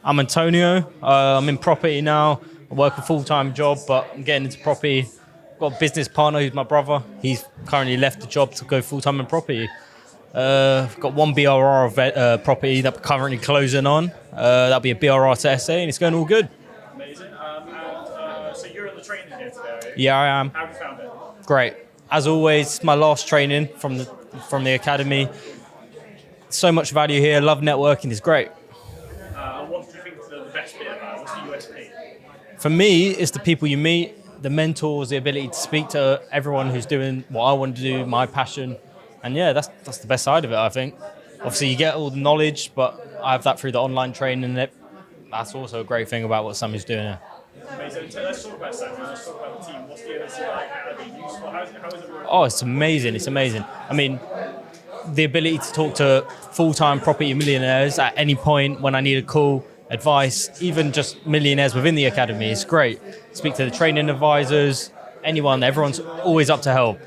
I'm Antonio. I'm in property now. I work a full-time job, but I'm getting into property. Got a business partner who's my brother. He's currently left the job to go full-time in property. I've got one BRR of property that we're currently closing on. That'll be a BRR to SA, and it's going all good. Amazing. So you're at the training here today, are you? Yeah, I am. How have you found it? Great. As always, my last training from the academy. So much value here. Love networking. It's great. What do you think is the best bit about it? What's the USP? For me, it's the people you meet, the mentors, the ability to speak to everyone who's doing what I want to do, my passion. And yeah, that's the best side of it, I think. Obviously, you get all the knowledge, but I have that through the online training. And that's also a great thing about what Sammy's doing here. Amazing. So let's talk about Samuel. Let's talk about the team. What's the energy like? How are they useful? How is it working? Oh, it's amazing. It's amazing. I mean, the ability to talk to full-time property millionaires at any point when I need a call, advice, even just millionaires within the academy is great. Speak to the training advisors, anyone, everyone's always up to help. In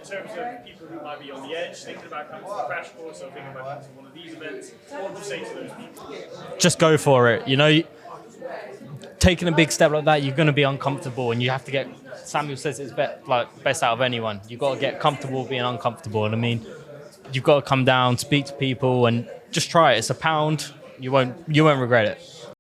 terms of people who might be on the edge, thinking about coming to the crash course or thinking about coming to one of these events, what would you say to those people? Just go for it. You know, taking a big step like that, you're going to be uncomfortable, and you have to get. Samuel says it's best out of anyone. You've got to get comfortable being uncomfortable, and I mean, you've got to come down, speak to people, and just try it. It's £1. You won't regret it.